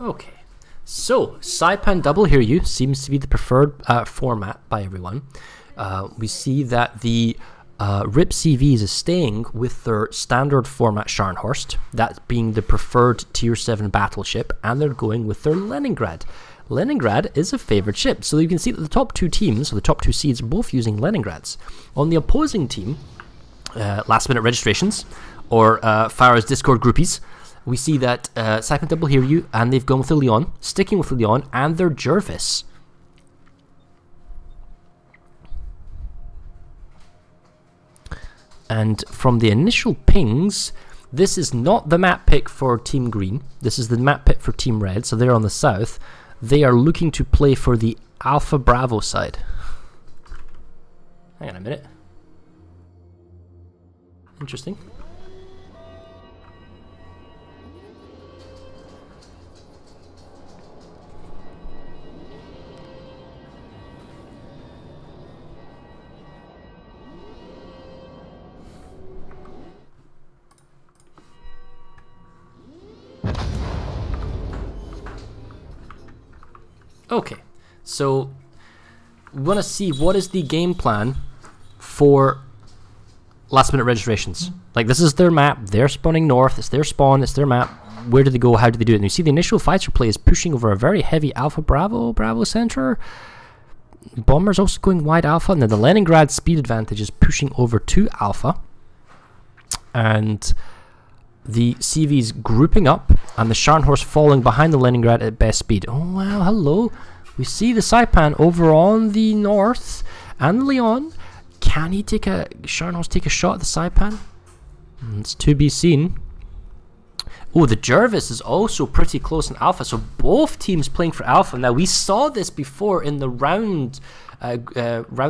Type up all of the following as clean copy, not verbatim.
Okay, so Saipan Double Hiryu seems to be the preferred format by everyone. We see that the RIPCVs is staying with their standard format Scharnhorst, that being the preferred tier 7 battleship, and they're going with their Leningrad. Leningrad is a favored ship, so you can see that the top two teams, or the top two seeds, are both using Leningrads. On the opposing team, last minute registrations, or Fara's Discord groupies, we see that Saipan Double Hiryu, and they've gone with the Leon, sticking with the Leon, and their Jervis. And from the initial pings, this is not the map pick for Team Green. This is the map pick for Team Red, so they're on the south. They are looking to play for the Alpha Bravo side. Hang on a minute. Interesting. Okay, so we want to see what is the game plan for last minute registrations. Like, this is their map, they're spawning north, it's their spawn, it's their map. Where do they go, how do they do it? And you see the initial fighter play is pushing over a very heavy Alpha Bravo center. Bomber's also going wide Alpha, and then the Leningrad speed advantage is pushing over to Alpha. And the CV's grouping up, and the Scharnhorst falling behind the Leningrad at best speed. Oh wow, hello. We see the Saipan over on the north, and the Leon. Can he take a Scharnhorst take a shot at the Saipan? It's to be seen. Oh, the Jervis is also pretty close in Alpha, so both teams playing for Alpha. Now, we saw this before in the round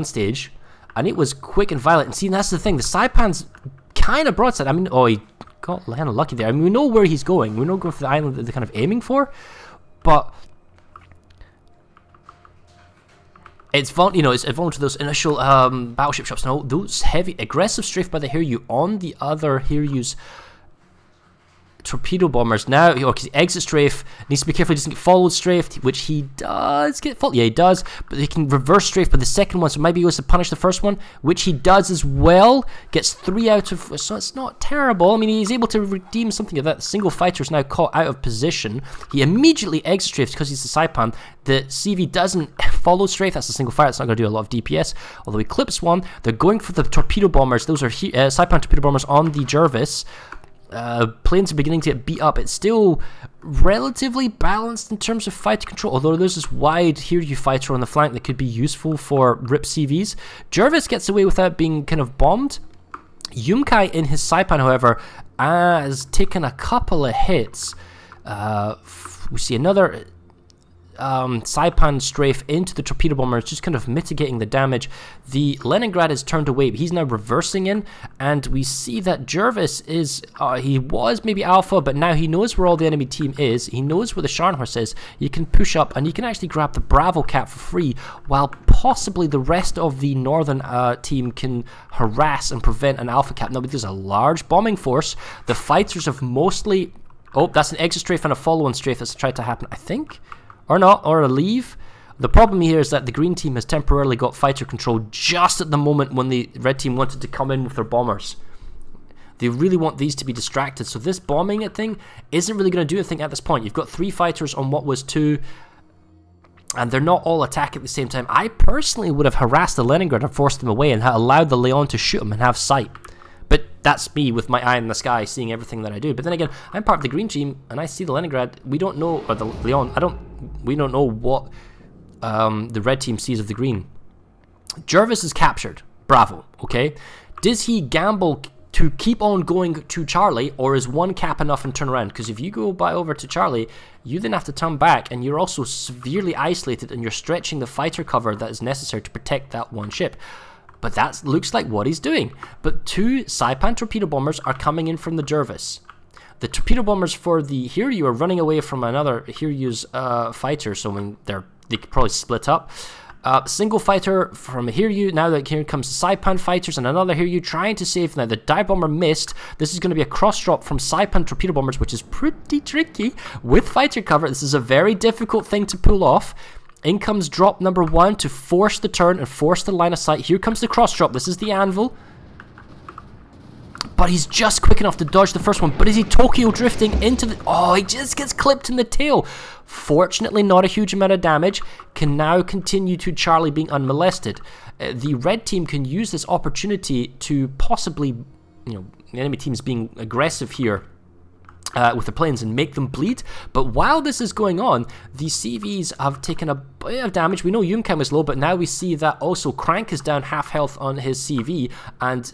stage, and it was quick and violent. And see, that's the thing, the Saipan's kind of broadside. I mean, oh, he got kind of lucky there. I mean, we know where he's going. We know going for the island that they're kind of aiming for, but it's it's vulnerable to those initial battleship shots. Now, those heavy aggressive strafe by the Hiryu on the other Hiryu's torpedo bombers. Now, because the exit strafe needs to be careful he doesn't get followed strafed, which he does get followed. Yeah, he does, but he can reverse strafe by the second one, so maybe he goes to punish the first one, which he does as well. Gets 3 out of, so it's not terrible. I mean, he's able to redeem something of that. The single fighter is now caught out of position. He immediately exit strafes because he's the Saipan. The CV doesn't follow strafe. That's a single fire. It's not going to do a lot of DPS. Although he clips one, they're going for the torpedo bombers. Those are Saipan torpedo bombers on the Jervis. Planes are beginning to get beat up. It's still relatively balanced in terms of fighter control, although there's this wide Hiryu fighter on the flank that could be useful for RIPCVs. Jervis gets away without being kind of bombed. Yumkai in his Saipan, however, has taken a couple of hits. We see another Saipan strafe into the torpedo bomber, just kind of mitigating the damage. The Leningrad is turned away, but he's now reversing in, and we see that Jervis is, he was maybe Alpha, but now he knows where all the enemy team is. He knows where the Scharnhorst is. You can push up, and you can actually grab the Bravo cap for free, while possibly the rest of the northern team can harass and prevent an Alpha cap. Now, there's a large bombing force. The fighters have mostly... Oh, that's an exit strafe and a follow-on strafe that's tried to happen, I think. Or not, or a leave. The problem here is that the green team has temporarily got fighter control just at the moment when the red team wanted to come in with their bombers. They really want these to be distracted, so this bombing thing isn't really going to do anything at this point. You've got 3 fighters on what was 2, and they're not all attacking at the same time. I personally would have harassed the Leningrad and forced them away and allowed the Leon to shoot them and have sight. But that's me with my eye in the sky, seeing everything that I do. But then again, I'm part of the green team, and I see the Leningrad. We don't know, or the Leon. We don't know what the red team sees of the green. Jervis is captured. Bravo. Okay. Does he gamble to keep on going to Charlie, or is one cap enough and turn around? Because if you go over to Charlie, you then have to turn back, and you're also severely isolated, and you're stretching the fighter cover that is necessary to protect that one ship. But that looks like what he's doing. But 2 Saipan torpedo bombers are coming in from the Jervis. The torpedo bombers for the Hiryu are running away from another Hiryu's fighter, so I mean, they could probably split up. Single fighter from Hiryu. Now that here comes the Saipan fighters and another Hiryu trying to save. Now the dive bomber missed. This is going to be a cross drop from Saipan torpedo bombers, which is pretty tricky with fighter cover. This is a very difficult thing to pull off. In comes drop number 1 to force the turn and force the line of sight. Here comes the cross drop. This is the anvil. But he's just quick enough to dodge the first one. But is he Tokyo drifting into the... Oh, he just gets clipped in the tail. Fortunately, not a huge amount of damage. Can now continue to Charlie being unmolested. The red team can use this opportunity to possibly, you know, the enemy team's being aggressive here with the planes and make them bleed. But while this is going on, the CVs have taken a bit of damage. We know Yumcam is low, but now we see that also Crank is down half health on his CV, and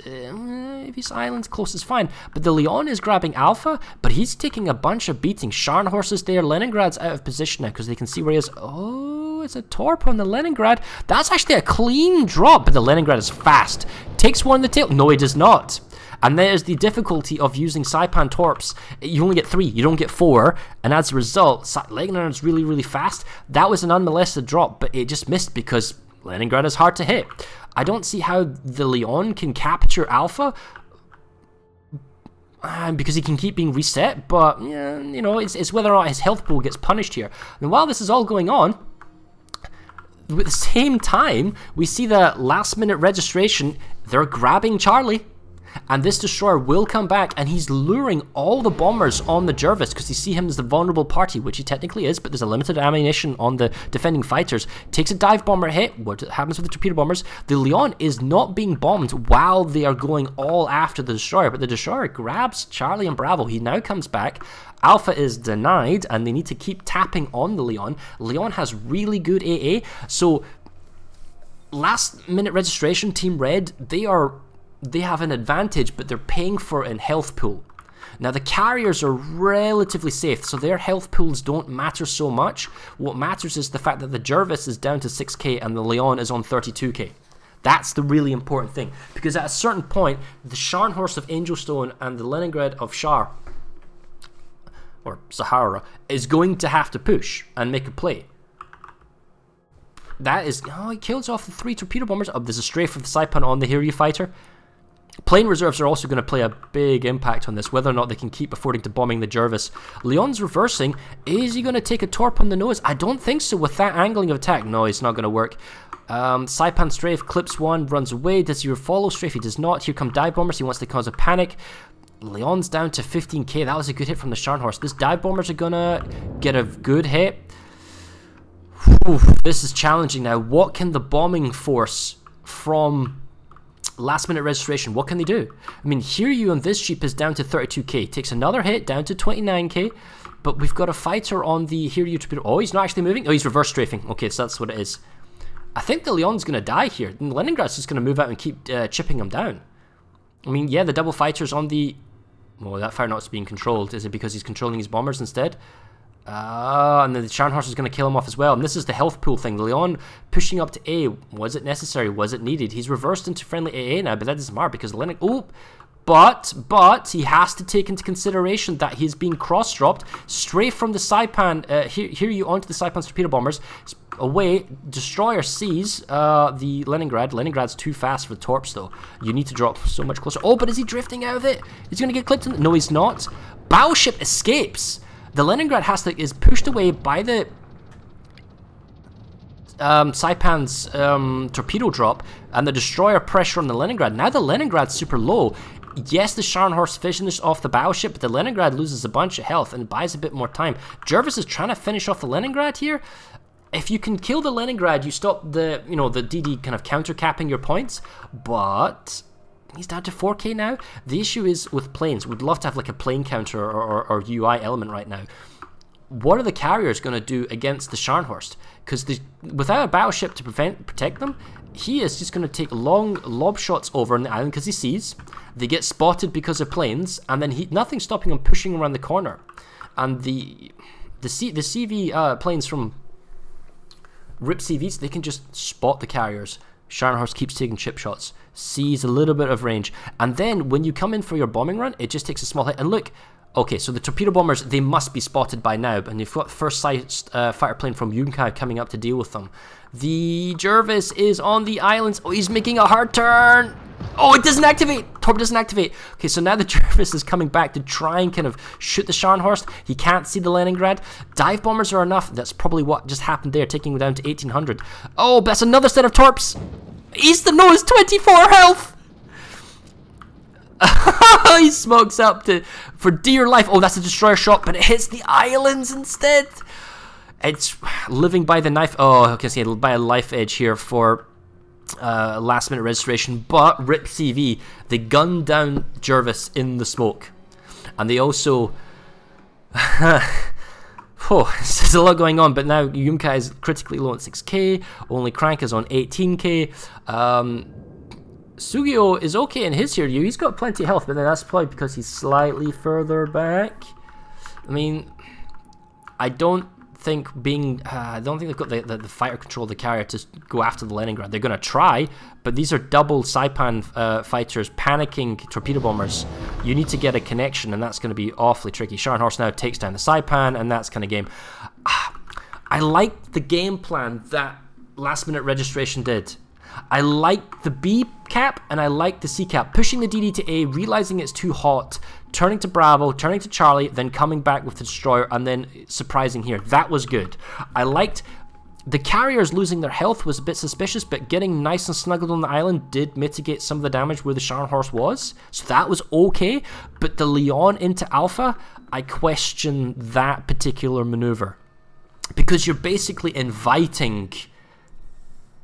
if his island's close is fine. But the Leon is grabbing Alpha, but he's taking a bunch of beatings. Scharnhorst is there. Leningrad's out of position now because they can see where he is. Oh, it's a torp on the Leningrad. That's actually a clean drop, but the Leningrad is fast. Takes one in the tail. No, he does not. And there's the difficulty of using Saipan torps. You only get 3, you don't get 4, and as a result, Leningrad's really, really fast. That was an unmolested drop, but it just missed because Leningrad is hard to hit. I don't see how the Leon can capture Alpha, because he can keep being reset, but, yeah, you know, it's whether or not his health pool gets punished here. And while this is all going on, at the same time, we see the last-minute registration. They're grabbing Charlie. And this destroyer will come back, and he's luring all the bombers on the Jervis because they see him as the vulnerable party, which he technically is, but there's a limited ammunition on the defending fighters. Takes a dive bomber hit. What happens with the torpedo bombers? The Leon is not being bombed while they are going all after the destroyer, but the destroyer grabs Charlie and Bravo. He now comes back. Alpha is denied, and they need to keep tapping on the Leon. Leon has really good AA, so last minute registration, Team Red, they have an advantage, but they're paying for it in health pool. Now the carriers are relatively safe, so their health pools don't matter so much. What matters is the fact that the Jervis is down to 6k and the Leon is on 32k. That's the really important thing, because at a certain point, the Scharnhorst of Angelstone and the Leningrad of Shar, or Sahara, is going to have to push and make a play. That is... Oh, he kills off the 3 torpedo bombers. Oh, there's a strafe of the Saipan on the Hiryu fighter. Plane reserves are also going to play a big impact on this, whether or not they can keep affording to bombing the Jervis. Leon's reversing. Is he going to take a torp on the nose? I don't think so with that angling of attack. No, it's not going to work. Saipan strafe clips one, runs away. Does he follow strafe? He does not. Here come dive bombers. He wants to cause a panic. Leon's down to 15k. That was a good hit from the Scharnhorst. This dive bombers are going to get a good hit. Whew, this is challenging now. What can the bombing force from last minute registration, what can they do? I mean, Hiryu on this sheep is down to 32k, takes another hit down to 29k, but we've got a fighter on the Hiryu torpedo. Oh, he's not actually moving. Oh, he's reverse strafing. Okay, so that's what it is. I think the Leon's going to die here. And Leningrad's just going to move out and keep chipping him down. I mean, yeah, the double fighter's on the... Well, that fire knot's being controlled. Is it because he's controlling his bombers instead? And then the Scharnhorst is going to kill him off as well. And this is the health pool thing. The Leon pushing up to A. Was it necessary? Was it needed? He's reversed into friendly AA now, but that is smart because Lenin... Oh! But he has to take into consideration that he's being cross-dropped straight from the Saipan, Hiryu onto the Saipan's torpedo bombers. Away, Destroyer sees the Leningrad. Leningrad's too fast for the torps, though. You need to drop so much closer. Oh, but is he drifting out of it? Is he going to get clipped in? No, he's not. Battleship escapes. The Leningrad is pushed away by the Saipan's torpedo drop and the destroyer pressure on the Leningrad. Now the Leningrad's super low. Yes, the Scharnhorst finishes off the battleship, but the Leningrad loses a bunch of health and buys a bit more time. Jervis is trying to finish off the Leningrad here. If you can kill the Leningrad, you stop the, you know, the DD kind of counter-capping your points, but... He's down to 4k now. The issue is with planes. We'd love to have like a plane counter or UI element right now. What are the carriers going to do against the Scharnhorst? Because without a battleship to protect them, he is just going to take long lob shots over on the island because he sees. They get spotted because of planes, and then nothing's stopping him pushing around the corner. And the CV planes from RIPCVs, they can just spot the carriers. Scharnhorst keeps taking chip shots. sees a little bit of range. And then when you come in for your bombing run, it just takes a small hit. And look, okay, so the torpedo bombers, they must be spotted by now. And you've got the first fighter plane from Yunkai coming up to deal with them. The Jervis is on the islands. Oh, he's making a hard turn. Oh, it doesn't activate. Torp doesn't activate. Okay, so now the Jervis is coming back to try and kind of shoot the Scharnhorst. He can't see the Leningrad. Dive bombers are enough. That's probably what just happened there, taking him down to 1800. Oh, that's another set of torps. He's the nose, 24 health. He smokes up for dear life. Oh, that's a destroyer shot, but it hits the islands instead. It's living by the knife. Oh, I can see it by a life edge here for last minute registration. But RIPCV, they gunned down Jervis in the smoke. And they also... oh, there's a lot going on, but now Yunkai is critically low at 6k. Only Crank is on 18k. Sugio is okay in his here. He's got plenty of health, but then that's probably because he's slightly further back. I mean, I don't think they've got the fighter control, the carrier to go after the Leningrad. They're going to try, but these are double Saipan fighters panicking torpedo bombers. You need to get a connection, and that's going to be awfully tricky. Scharnhorst now takes down the Saipan, and that's kind of game. I like the game plan that last minute registration did. I like the B cap and I like the C cap. Pushing the DD to A, realizing it's too hot, turning to Bravo, turning to Charlie, then coming back with the destroyer, and then surprising here. That was good. I liked the carriers losing their health was a bit suspicious, but getting nice and snuggled on the island did mitigate some of the damage where the Scharnhorst was. So that was okay. But the Leon into Alpha, I question that particular maneuver. Because you're basically inviting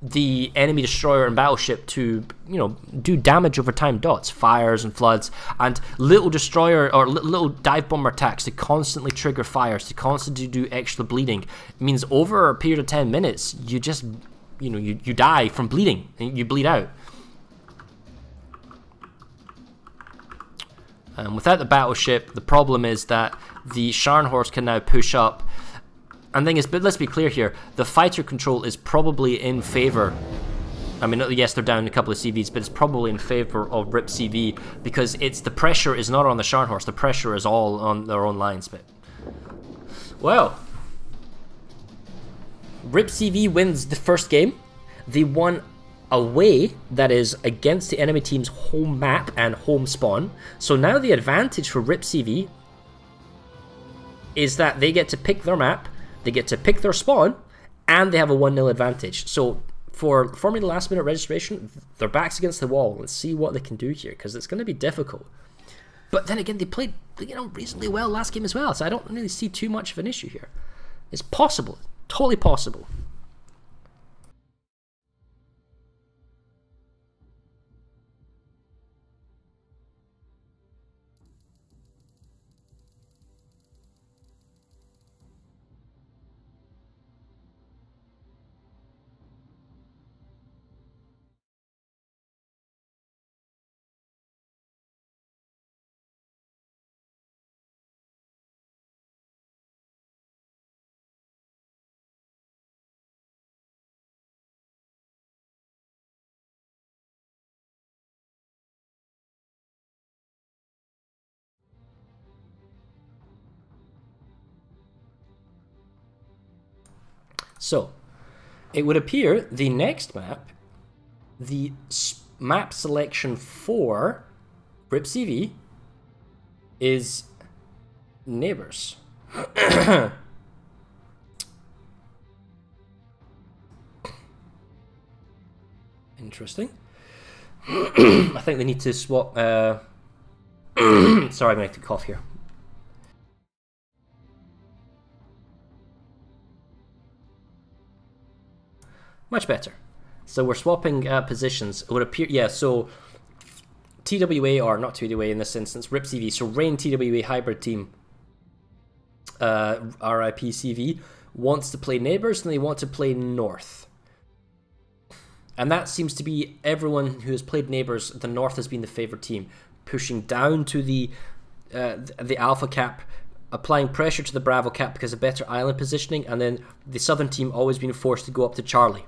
the enemy destroyer and battleship to, you know, do damage over time dots, fires and floods, and little destroyer or little dive bomber attacks to constantly trigger fires, to constantly do extra bleeding. It means over a period of 10 minutes, you just, you know, you die from bleeding, and you bleed out. And without the battleship, the problem is that the Scharnhorst can now push up. And the thing is, but let's be clear here, the fighter control is probably in favor. I mean, yes, they're down a couple of CVs, but it's probably in favor of RIPCV because the pressure is not on the Scharnhorst, the pressure is all on their own lines. But well, RIPCV wins the first game. They won away, that is, against the enemy team's home map and home spawn. So now the advantage for RIPCV is that they get to pick their map, they get to pick their spawn, and they have a 1-0 advantage. So for forming the last minute registration, their back's against the wall. Let's see what they can do here, because it's going to be difficult. But then again, they played, you know, reasonably well last game as well, so I don't really see too much of an issue here. It's possible, totally possible. So, it would appear the next map, the map selection for RIPCV is Neighbors. Interesting. I think they need to swap... Sorry, I'm going to have to cough here. Much better. So we're swapping positions. It would appear, yeah, so TWA, or not TWA in this instance, RIPCV, so Rain TWA hybrid team, RIPCV, wants to play Neighbors and they want to play North. And that seems to be everyone who has played Neighbors, the North has been the favourite team, pushing down to the Alpha cap, applying pressure to the Bravo cap because of better island positioning, and then the Southern team always being forced to go up to Charlie.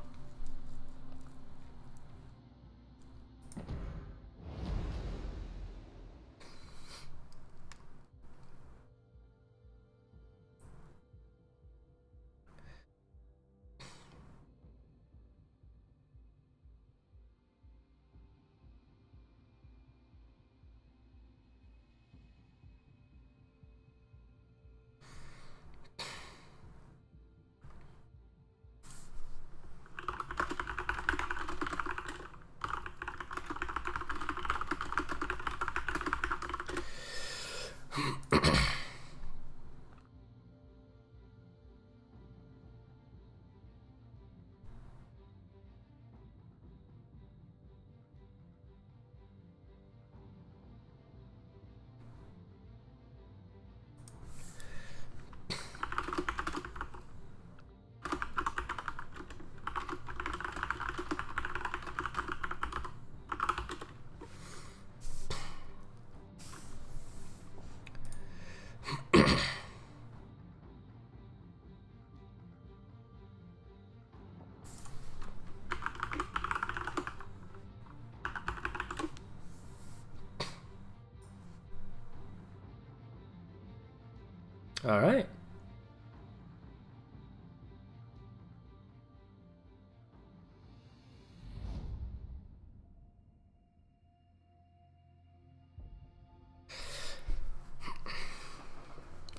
All right.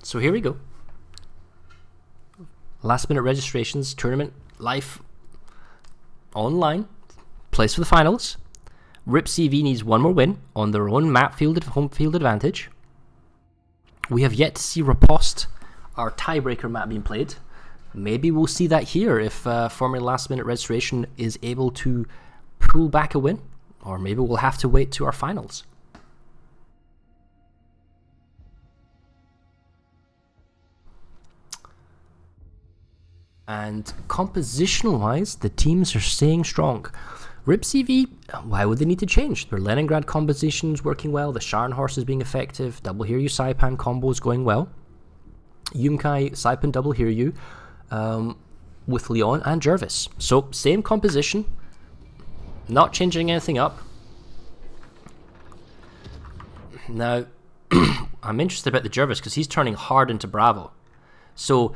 So here we go. Last minute registrations, tournament life online, place for the finals. RIPCV needs one more win on their own home field advantage. We have yet to see Riposte, our tiebreaker map, being played. Maybe we'll see that here if Formula Last Minute Registration is able to pull back a win, or maybe we'll have to wait to our finals. And compositional-wise, the teams are staying strong. RIPCV, why would they need to change? Their Leningrad composition's working well, the Scharnhorst is being effective, double Hiryu Saipan combo is going well. Yunkai Saipan double Hiryu with Leon and Jervis. So, same composition, not changing anything up. Now, I'm interested about the Jervis because he's turning hard into Bravo. So,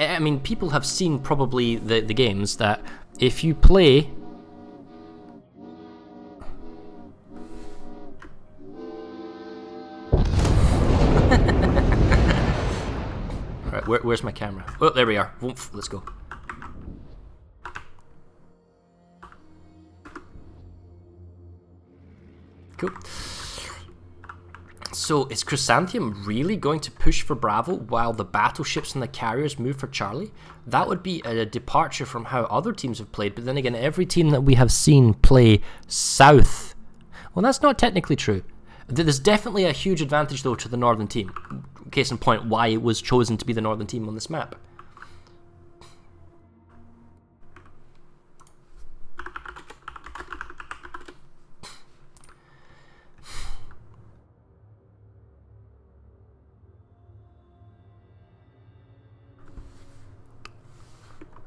I mean, people have seen probably the games that if you play... Alright, where's my camera? Oh, there we are. Woof, let's go. Cool. So, is Chrysanthemum really going to push for Bravo while the battleships and the carriers move for Charlie? That would be a departure from how other teams have played, but then again, every team that we have seen play south. Well, that's not technically true. There's definitely a huge advantage, though, to the northern team. Case in point, why it was chosen to be the northern team on this map.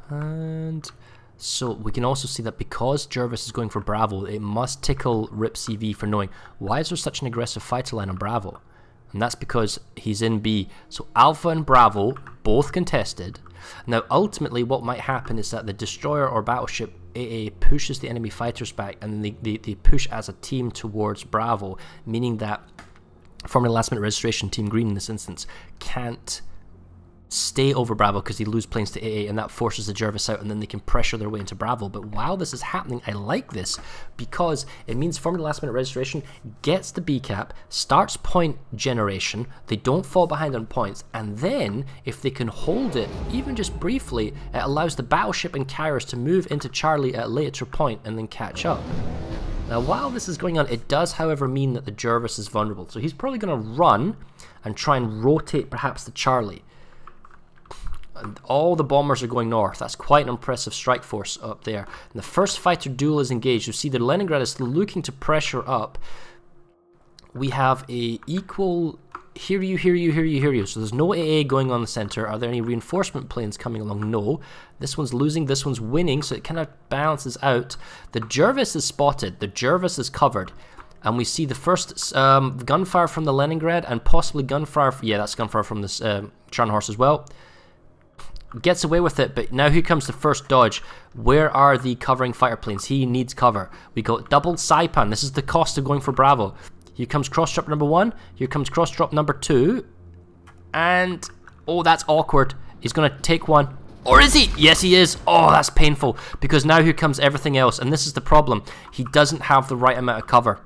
And so we can also see that because Jervis is going for Bravo, it must tickle RIPCV for knowing why is there such an aggressive fighter line on Bravo? And that's because he's in B. So Alpha and Bravo both contested. Now ultimately what might happen is that the destroyer or battleship AA pushes the enemy fighters back and they push as a team towards Bravo, meaning that Formula Last Minute Registration, Team Green in this instance, can't stay over Bravo because they lose planes to AA, and that forces the Jervis out, and then they can pressure their way into Bravo. But while this is happening, I like this because it means Formula Last Minute Registration gets the B cap, starts point generation, they don't fall behind on points, and then if they can hold it even just briefly, it allows the battleship and carriers to move into Charlie at a later point and then catch up. Now while this is going on, it does however mean that the Jervis is vulnerable, so he's probably going to run and try and rotate perhaps the Charlie. And all the bombers are going north. That's quite an impressive strike force up there. And the first fighter duel is engaged. You see the Leningrad is looking to pressure up. We have a equal Hiryu. So there's no AA going on the center. Are there any reinforcement planes coming along? No. This one's losing, this one's winning, so it kind of balances out. The Jervis is spotted. The Jervis is covered. And we see the first gunfire from the Leningrad and possibly gunfire. Yeah, that's gunfire from this Scharnhorst as well. Gets away with it, but now here comes the first dodge. Where are the covering fighter planes? He needs cover. We got double Saipan. This is the cost of going for Bravo. Here comes cross drop number 1. Here comes cross drop number 2. And oh, that's awkward. He's gonna take one. Or is he? Yes, he is. Oh, that's painful because now here comes everything else, and this is the problem. He doesn't have the right amount of cover.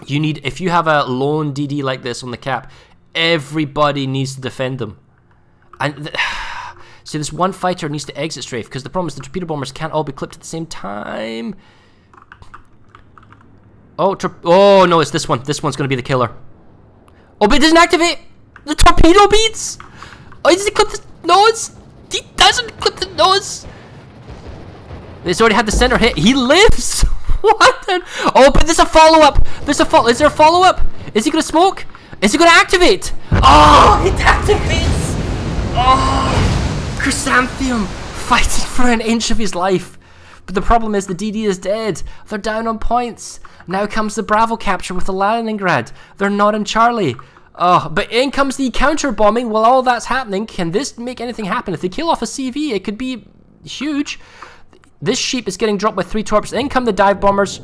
You need, if you have a lone DD like this on the cap, everybody needs to defend them. And see, this one fighter needs to exit strafe because the problem is the torpedo bombers can't all be clipped at the same time. Oh, oh no, it's this one. This one's going to be the killer. Oh, but it doesn't activate the torpedo beads. Oh, does it clip the nose? He doesn't clip the nose. It's already had the center hit. He lives. What? Oh, but there's a follow-up. There's a follow. Is there a follow-up? Is he going to smoke? Is he going to activate? Oh, it activates. Oh, Chrysanthemum fighting for an inch of his life. But the problem is the DD is dead. They're down on points. Now comes the Bravo capture with the Leningrad. They're not in Charlie. Oh, but in comes the counter bombing while all that's happening. Can this make anything happen? If they kill off a CV, it could be huge. This sheep is getting dropped by 3 torps. In come the dive bombers.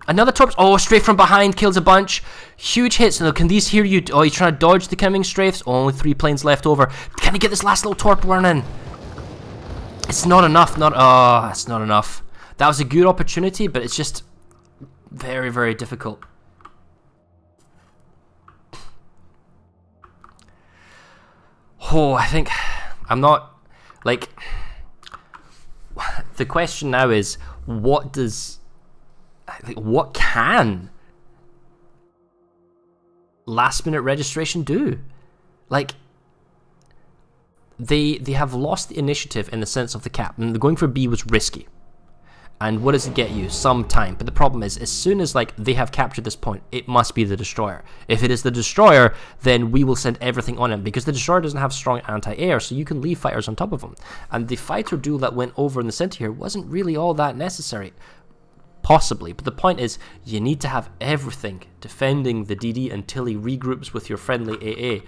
Another torps. Oh, straight from behind kills a bunch. Huge hits. Now, can these hear you? Oh, he's trying to dodge the coming strafes. Only 3 planes left over. Can he get this last little torp run in? It's not enough. Oh, it's not enough. That was a good opportunity, but it's just very, very difficult. Oh, I think I'm not, like, the question now is, what can last minute registration do? Like, they have lost the initiative in the sense of the cap, and going for B was risky. And what does it get you? Some time. But the problem is, as soon as like they have captured this point, it must be the destroyer. If it is the destroyer, then we will send everything on him, because the destroyer doesn't have strong anti-air, so you can leave fighters on top of him. And the fighter duel that went over in the center here wasn't really all that necessary. Possibly, but the point is, you need to have everything defending the DD until he regroups with your friendly AA.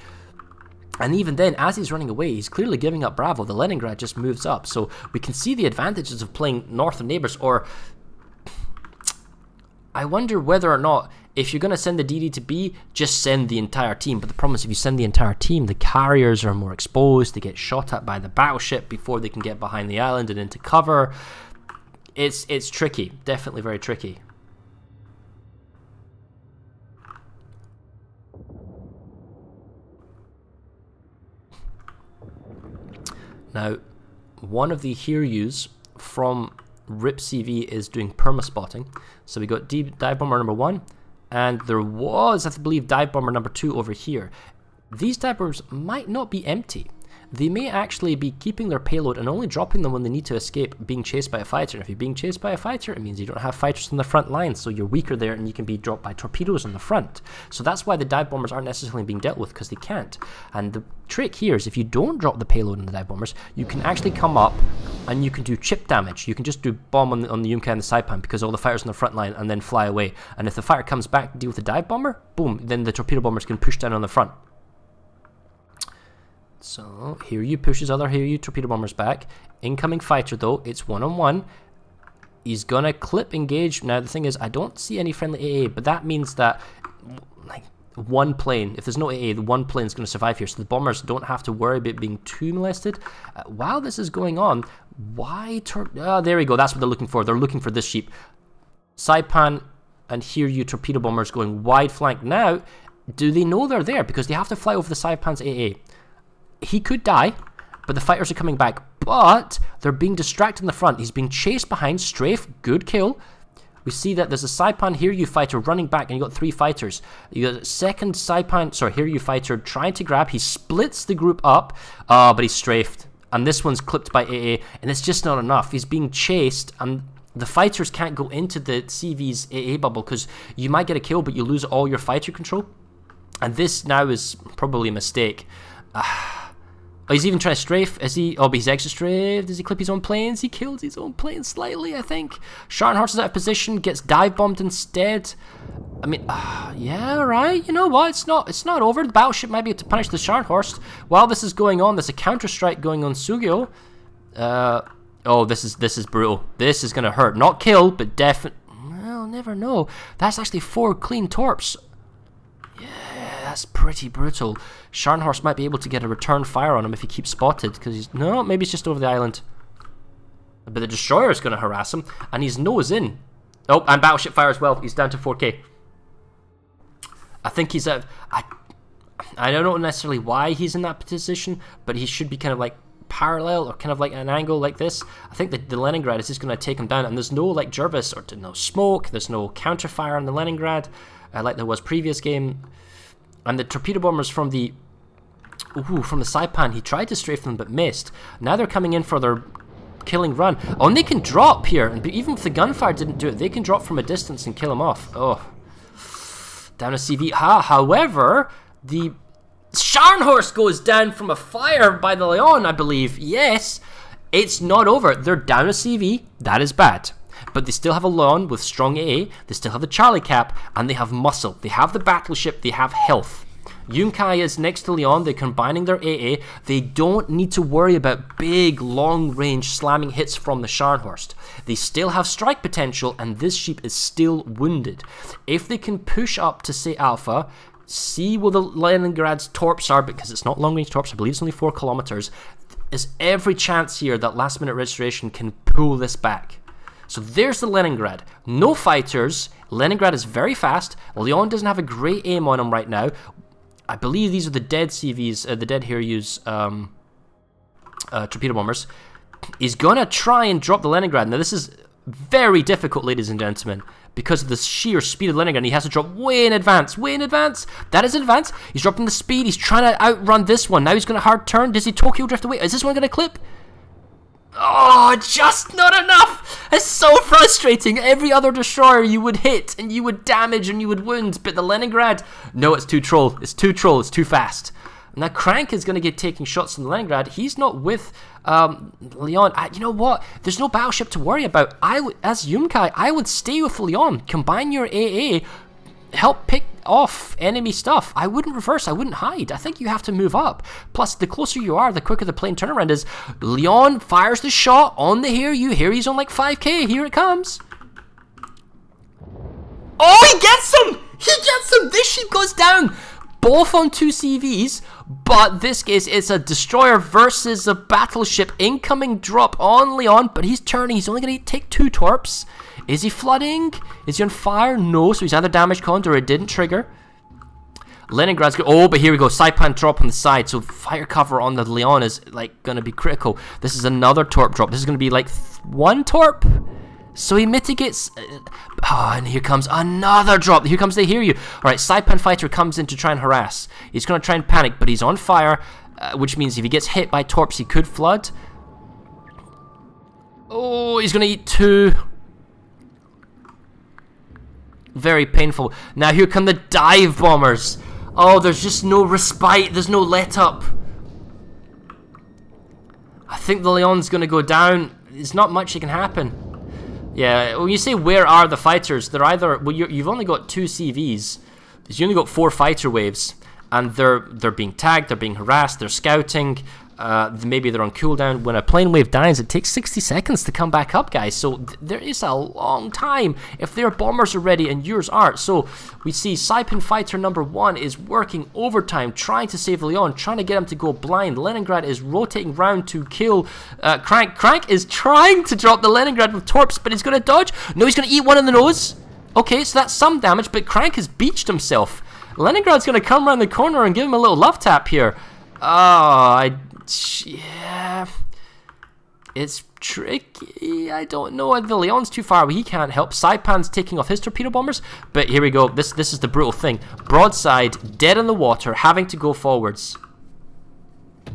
And even then, as he's running away, he's clearly giving up Bravo. The Leningrad just moves up. So we can see the advantages of playing north of neighbors. Or I wonder whether or not, if you're going to send the DD to B, just send the entire team. But the problem is, if you send the entire team, the carriers are more exposed. They get shot at by the battleship before they can get behind the island and into cover. It's tricky. Definitely very tricky. Now, one of the Hiryus from RIPCV is doing perma-spotting. So we got dive bomber number 1, and there was, I believe, dive bomber number 2 over here. These dive bombers might not be empty. They may actually be keeping their payload and only dropping them when they need to escape being chased by a fighter. If you're being chased by a fighter, it means you don't have fighters on the front line, so you're weaker there and you can be dropped by torpedoes on the front. So that's why the dive bombers aren't necessarily being dealt with, because they can't. And the trick here is, if you don't drop the payload on the dive bombers, you can actually come up and you can do chip damage. You can just do bomb on the Yunkai and the Saipan, because all the fighters on the front line, and then fly away. And if the fighter comes back to deal with the dive bomber, boom, then the torpedo bombers can push down on the front. So, Hiryu pushes other Hiryu torpedo bombers back. Incoming fighter though, it's one-on-one. He's gonna clip engage. Now the thing is, I don't see any friendly AA, but that means that, like, one plane, if there's no AA, the one plane is gonna survive here, so the bombers don't have to worry about being too molested. While this is going on, why there we go, that's what they're looking for. They're looking for this sheep. Saipan and Hiryu torpedo bombers going wide flank. Now, do they know they're there? Because they have to fly over the Saipan's AA. He could die, but the fighters are coming back. But they're being distracted in the front. He's being chased behind. Strafe, good kill. We see that there's a Saipan Hiryu fighter running back, and you got 3 fighters. You got a second Hiryu fighter trying to grab. He splits the group up, but he's strafed. And this one's clipped by AA, and it's just not enough. He's being chased, and the fighters can't go into the CV's AA bubble, because you might get a kill, but you lose all your fighter control. And this now is probably a mistake. Oh, he's even trying to strafe. Is he? Oh, but he's extra strafed. Does he clip his own planes? He kills his own plane slightly, I think. Scharnhorst is out of position, gets dive bombed instead. I mean, yeah, right. You know what? It's not over. The battleship might be able to punish the Scharnhorst. While this is going on, there's a counter strike going on Sugyo. Oh, this is brutal. This is gonna hurt. Not kill, but definitely. Well, never know. That's actually 4 clean torps. That's pretty brutal. Scharnhorst might be able to get a return fire on him if he keeps spotted, because he's... No, maybe he's just over the island. But the destroyer is going to harass him, and he's nose in. Oh, and battleship fire as well. He's down to 4k. I think he's at... I don't know necessarily why he's in that position, but he should be kind of like parallel, or kind of like an angle like this. I think that the Leningrad is just going to take him down, and there's no like Jervis, or no smoke, there's no counter fire on the Leningrad, like there was previous game. And the torpedo bombers from the Saipan, he tried to strafe them but missed. Now they're coming in for their killing run. Oh, and they can drop here, and even if the gunfire didn't do it, they can drop from a distance and kill him off. Oh, down a CV. However, the Scharnhorst goes down from a fire by the Leon, I believe. Yes, it's not over. They're down a CV. That is bad. But they still have a Leon with strong AA, they still have the Charlie Cap, and they have muscle. They have the battleship, they have health. Yunkai is next to Leon, they're combining their AA. They don't need to worry about big, long-range slamming hits from the Scharnhorst. They still have strike potential, and this sheep is still wounded. If they can push up to, say, Alpha, see where the Leningrad's torps are, because it's not long-range torps, I believe it's only 4 kilometers, there's every chance here that last-minute registration can pull this back. So there's the Leningrad. No fighters. Leningrad is very fast. Leon doesn't have a great aim on him right now. I believe these are the dead CVs, the dead Hiryu's torpedo bombers. He's going to try and drop the Leningrad. Now, this is very difficult, ladies and gentlemen, because of the sheer speed of Leningrad. He has to drop way in advance. Way in advance. That is in advance. He's dropping the speed. He's trying to outrun this one. Now he's going to hard turn. Does he Tokyo drift away? Is this one going to clip? Oh, just not enough. It's so frustrating. Every other destroyer you would hit and you would damage and you would wound, but the Leningrad, no, it's too troll. It's too troll. It's too fast. Now Crank is going to get taking shots from the Leningrad. He's not with Leon. You know what? There's no battleship to worry about. As Yunkai, I would stay with Leon. Combine your AA. Help pick off enemy stuff. I wouldn't reverse. I wouldn't hide. I think you have to move up. Plus, the closer you are, the quicker the plane turnaround is. Leon fires the shot on the Hiryu. Hiryu's on like 5k. Here it comes. Oh, he gets him! He gets him! This sheep goes down. Both on 2 CVs, but this case it's a destroyer versus a battleship. Incoming drop on Leon, but he's turning. He's only going to take 2 torps. Is he flooding? Is he on fire? No, so he's either damage conned or it didn't trigger. Leningrad's good. Oh, but here we go. Saipan drop on the side, so fire cover on the Leon is like going to be critical. This is another torp drop. This is going to be like 1 torp. So he mitigates. Oh, and here comes another drop. Here comes the Hiryu. Alright, Saipan Fighter comes in to try and harass. He's going to try and panic, but he's on fire, which means if he gets hit by torps, he could flood. Oh, he's going to eat 2. Very painful. Now here come the dive bombers. Oh, there's just no respite. There's no let up. I think the Leon's going to go down. There's not much that can happen. Yeah, when you say where are the fighters, they're either, well, you've only got 2 CVs. You only got 4 fighter waves, and they're being tagged, they're being harassed, they're scouting. Maybe they're on cooldown. When a plane wave dies, it takes 60 seconds to come back up, guys. So there is a long time if their bombers are ready and yours aren't. So we see Saipan Fighter number 1 is working overtime, trying to save Leon, trying to get him to go blind. Leningrad is rotating round to kill Crank. Crank is trying to drop the Leningrad with torps, but he's going to dodge. No, he's going to eat 1 in the nose. Okay, so that's some damage, but Crank has beached himself. Leningrad's going to come around the corner and give him a little love tap here. Yeah, it's tricky. I don't know. The Leon's too far away. He can't help. Saipan's taking off his torpedo bombers. But here we go. This is the brutal thing. Broadside, dead in the water, having to go forwards. I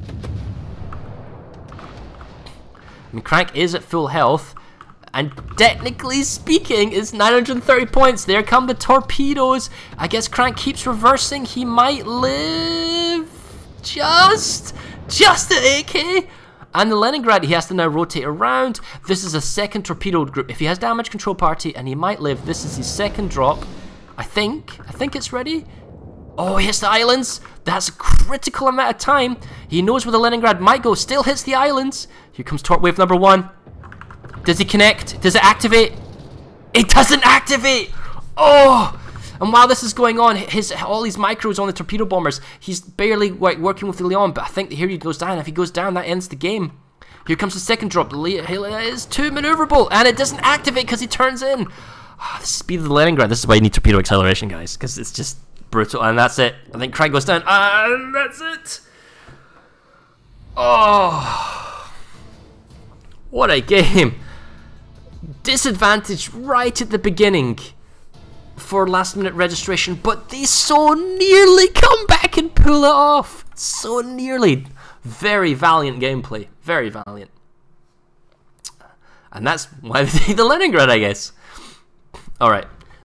mean, Crank is at full health. And technically speaking, it's 930 points. There come the torpedoes. I guess Crank keeps reversing. He might live just at 8k. And the Leningrad, he has to now rotate around. This is a second torpedoed group. If he has damage control party, and he might live, this is his second drop. I think it's ready. Oh, he hits the islands. That's a critical amount of time. He knows where the Leningrad might go. Still hits the islands. Here comes torp wave number 1. Does he connect? Does it activate? It doesn't activate. Oh! And while this is going on, all these micros on the torpedo bombers, he's barely working with the Leon, but I think here he goes down. If he goes down, that ends the game. Here comes the second drop. It's too maneuverable, and it doesn't activate because he turns in. Oh, the speed of the Leningrad. This is why you need torpedo acceleration, guys, because it's just brutal. And that's it. I think Craig goes down, and that's it. Oh, what a game. Disadvantage right at the beginning for last minute registration, but they so nearly come back and pull it off. So nearly. Very valiant gameplay. Very valiant. And that's why they take the Leningrad, I guess. Alright.